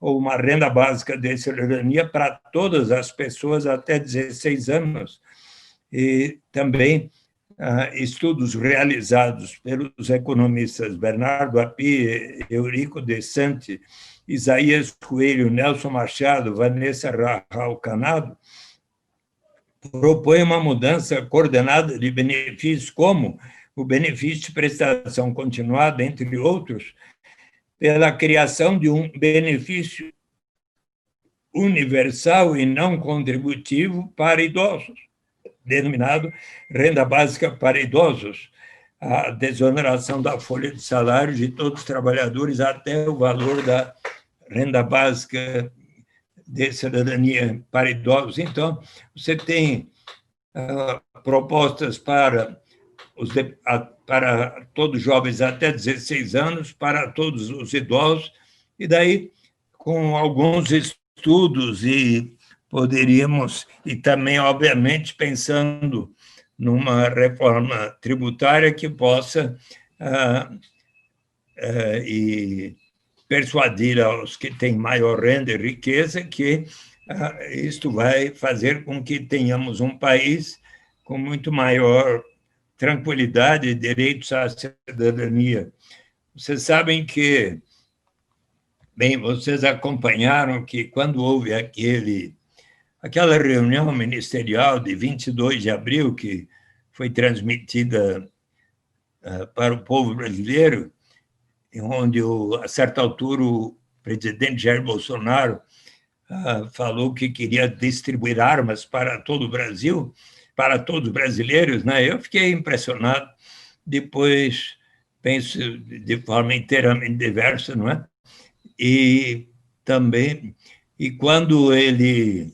ou uma renda básica de cidadania para todas as pessoas até 16 anos. E também estudos realizados pelos economistas Bernardo Api, Eurico De Santi, Isaías Coelho, Nelson Machado, Vanessa Raul-Canado, propõe uma mudança coordenada de benefícios, como o benefício de prestação continuada, entre outros, pela criação de um benefício universal e não contributivo para idosos, denominado Renda Básica para Idosos, a desoneração da folha de salário de todos os trabalhadores até o valor da renda básica de cidadania para idosos. Então, você tem propostas para todos os jovens até 16 anos, para todos os idosos, e daí, com alguns estudos, e poderíamos, e também, obviamente, pensando numa reforma tributária que possa e persuadir aos que têm maior renda e riqueza que isto vai fazer com que tenhamos um país com muito maior tranquilidade e direitos à cidadania. Vocês sabem que, bem, vocês acompanharam que quando houve aquela reunião ministerial de 22 de abril, que foi transmitida para o povo brasileiro, onde, a certa altura, o presidente Jair Bolsonaro falou que queria distribuir armas para todo o Brasil, para todos os brasileiros, né? Eu fiquei impressionado. Depois, penso de forma inteiramente diversa, não é? E também, quando ele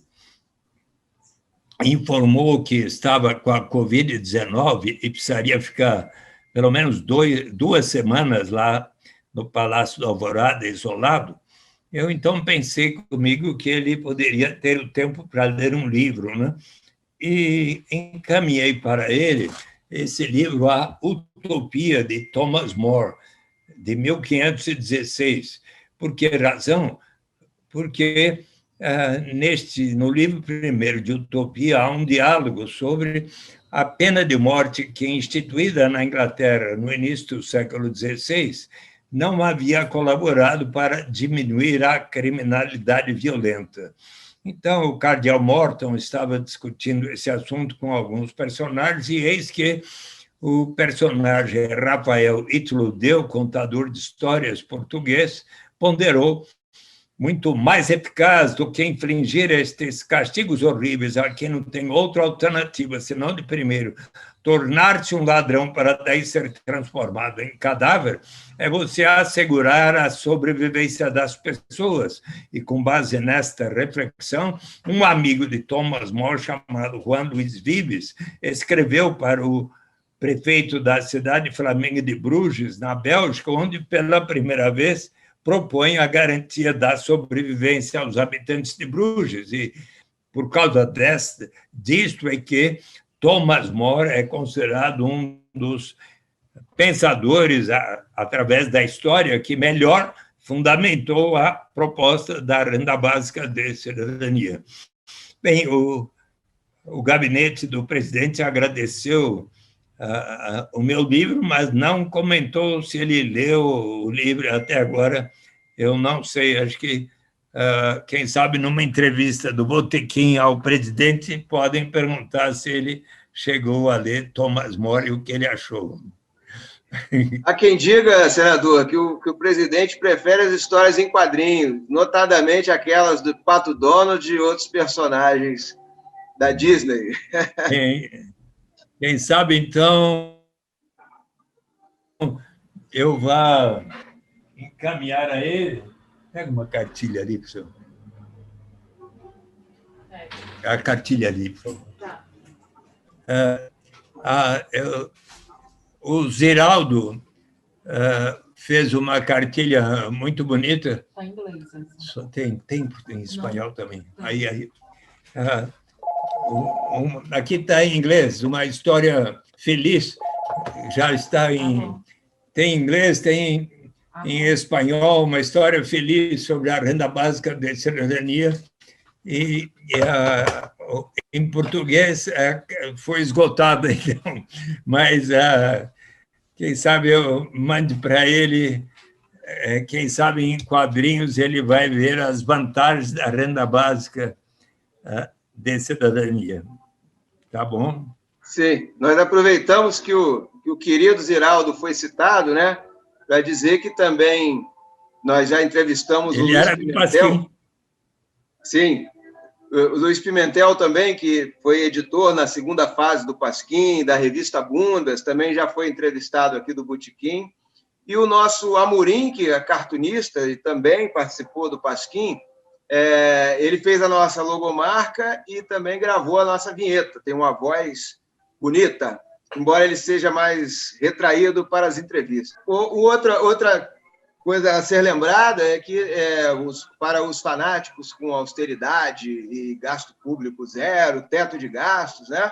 informou que estava com a Covid-19 e precisaria ficar pelo menos 2 semanas lá no Palácio do Alvorada, isolado, eu então pensei comigo que ele poderia ter o tempo para ler um livro, né? E encaminhei para ele esse livro, A Utopia, de Thomas More, de 1516. Por que razão? Porque no livro primeiro de Utopia há um diálogo sobre a pena de morte que, instituída na Inglaterra no início do século XVI, não havia colaborado para diminuir a criminalidade violenta. Então, o cardeal Morton estava discutindo esse assunto com alguns personagens, e eis que o personagem Rafael Itludeu, contador de histórias português, ponderou muito mais eficaz do que infligir estes castigos horríveis a quem não tem outra alternativa, senão, de primeiro, tornar-se um ladrão para daí ser transformado em cadáver, é você assegurar a sobrevivência das pessoas. E, com base nesta reflexão, um amigo de Thomas More, chamado Juan Luís Vives, escreveu para o prefeito da cidade flamenga de Bruges, na Bélgica, onde, pela primeira vez, propõe a garantia da sobrevivência aos habitantes de Bruges. E, por causa disto, é que Thomas More é considerado um dos pensadores, através da história, que melhor fundamentou a proposta da renda básica de cidadania. Bem, o gabinete do presidente agradeceu o meu livro, mas não comentou se ele leu o livro até agora. Eu não sei, acho que, quem sabe, numa entrevista do Botequim ao presidente, podem perguntar se ele chegou a ler Thomas More e o que ele achou. Há quem diga, senador, que o presidente prefere as histórias em quadrinhos, notadamente aquelas do Pato Donald e outros personagens da Disney. Quem sabe, então, eu vá encaminhar a ele. Pega uma cartilha ali, por favor. A cartilha ali, por favor. O Ziraldo fez uma cartilha muito bonita. Está em inglês. Tem em espanhol também. Aí. Aqui está em inglês, uma história feliz, já está tem em inglês, tem em espanhol, uma história feliz sobre a renda básica de cidadania, e em português foi esgotada, então, mas quem sabe eu mande para ele, quem sabe em quadrinhos ele vai ver as vantagens da renda básica de cidadania. Tá bom? Sim, nós aproveitamos que o querido Ziraldo foi citado, né, para dizer que também nós já entrevistamos o Luiz Pimentel. Sim, o Luiz Pimentel também, que foi editor na segunda fase do Pasquim, da revista Bundas, também já foi entrevistado aqui do Botequim. E o nosso Amorim, que é cartunista e também participou do Pasquim, ele fez a nossa logomarca e também gravou a nossa vinheta. Tem uma voz bonita, embora ele seja mais retraído para as entrevistas. Outra coisa a ser lembrada é que, para os fanáticos com austeridade e gasto público zero, teto de gastos, né,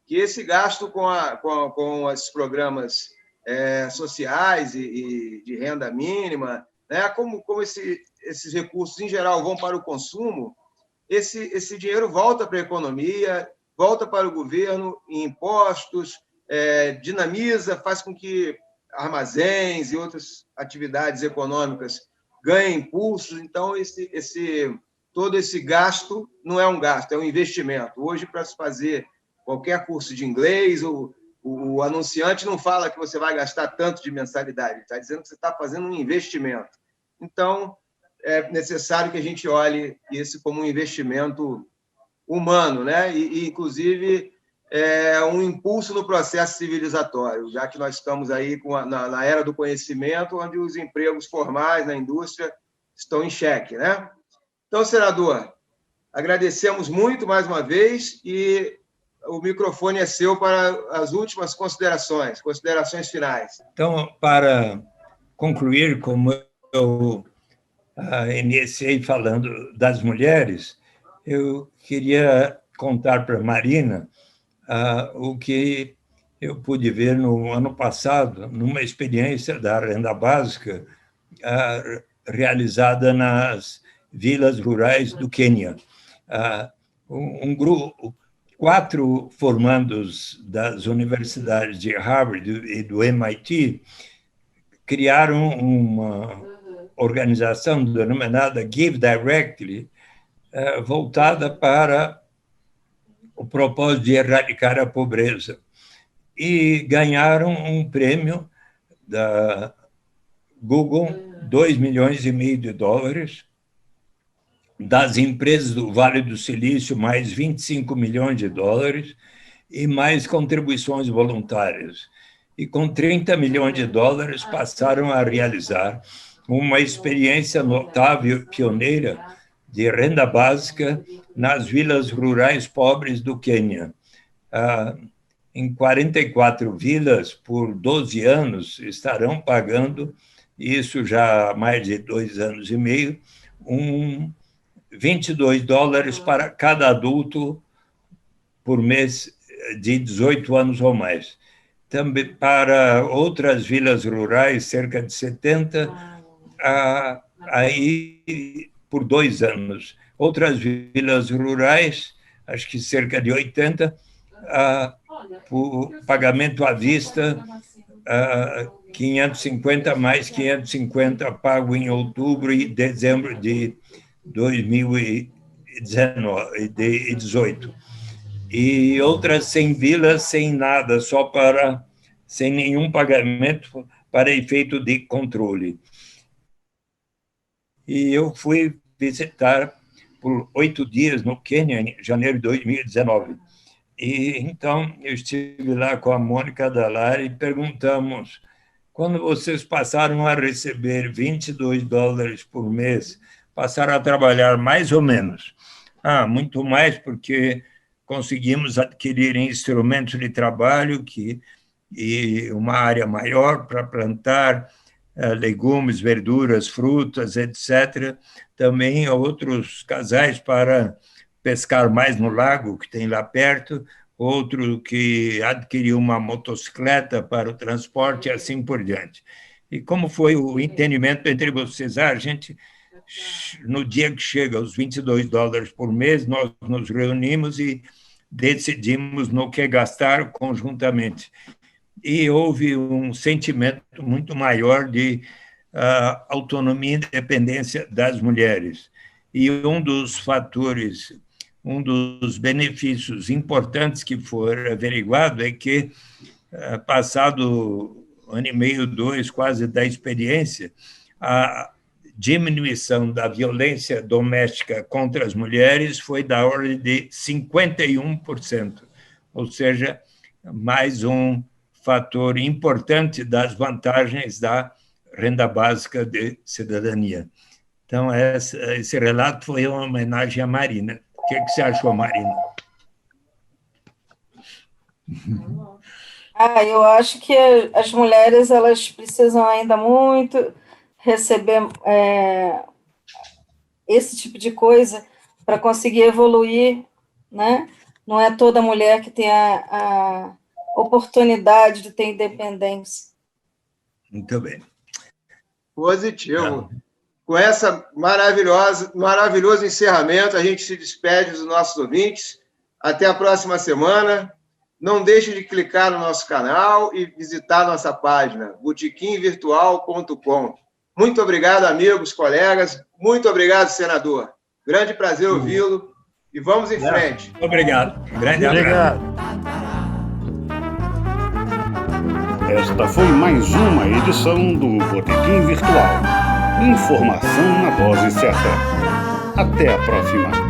que esse gasto com esses programas sociais e de renda mínima, né, como esses recursos, em geral, vão para o consumo, esse dinheiro volta para a economia, volta para o governo em impostos, dinamiza, faz com que armazéns e outras atividades econômicas ganhem impulsos. Então, todo esse gasto não é um gasto, é um investimento. Hoje, para se fazer qualquer curso de inglês, o anunciante não fala que você vai gastar tanto de mensalidade, está dizendo que você está fazendo um investimento. Então, é necessário que a gente olhe isso como um investimento humano, né? E inclusive, um impulso no processo civilizatório, já que nós estamos aí na era do conhecimento, onde os empregos formais na indústria estão em xeque, né? Então, senador, agradecemos muito mais uma vez e o microfone é seu para as últimas considerações finais. Então, para concluir, como eu iniciei falando das mulheres, eu queria contar para a Marina o que eu pude ver no ano passado, numa experiência da renda básica realizada nas vilas rurais do Quênia. Um grupo, 4 formandos das universidades de Harvard e do MIT criaram uma organização denominada Give Directly, voltada para o propósito de erradicar a pobreza. E ganharam um prêmio da Google, $2,5 milhões, das empresas do Vale do Silício, mais 25 milhões de dólares, e mais contribuições voluntárias. E com 30 milhões de dólares passaram a realizar uma experiência notável e pioneira de renda básica nas vilas rurais pobres do Quênia. Em 44 vilas, por 12 anos, estarão pagando, isso já há mais de 2 anos e meio, 22 dólares para cada adulto por mês de 18 anos ou mais. Também para outras vilas rurais, cerca de 70, aí por 2 anos. Outras vilas rurais, acho que cerca de 80, por pagamento à vista, 550 mais 550 pago em outubro e dezembro de 2018. E outras 100 vilas sem nada, sem nenhum pagamento para efeito de controle. E eu fui visitar por 8 dias no Quênia, em janeiro de 2019. E então eu estive lá com a Mônica Dallari e perguntamos: quando vocês passaram a receber 22 dólares por mês, passaram a trabalhar mais ou menos? Muito mais, porque conseguimos adquirir instrumentos de trabalho e uma área maior para plantar legumes, verduras, frutas, etc. Também outros casais para pescar mais no lago, que tem lá perto, outro que adquiriu uma motocicleta para o transporte e assim por diante. E como foi o entendimento entre vocês? A gente, no dia que chega aos 22 dólares por mês, nós nos reunimos e decidimos no que gastar conjuntamente. E houve um sentimento muito maior de autonomia e independência das mulheres. E um dos fatores, um dos benefícios importantes que foi averiguado é que, passado 1 ano e meio, 2, quase da experiência, a diminuição da violência doméstica contra as mulheres foi da ordem de 51%, ou seja, mais um fator importante das vantagens da renda básica de cidadania. Então, esse relato foi uma homenagem à Marina. O que você achou, Marina? Eu acho que as mulheres elas precisam ainda muito receber esse tipo de coisa para conseguir evoluir, né? Não é toda mulher que tem a oportunidade de ter independência. Muito bem. Positivo. Com essa maravilhoso encerramento, a gente se despede dos nossos ouvintes. Até a próxima semana. Não deixe de clicar no nosso canal e visitar nossa página, botequimvirtual.com. Muito obrigado, amigos, colegas. Muito obrigado, senador. Grande prazer ouvi-lo. E vamos em frente. Obrigado. Grande abraço. Esta foi mais uma edição do Botequim Virtual. Informação na dose certa. Até a próxima.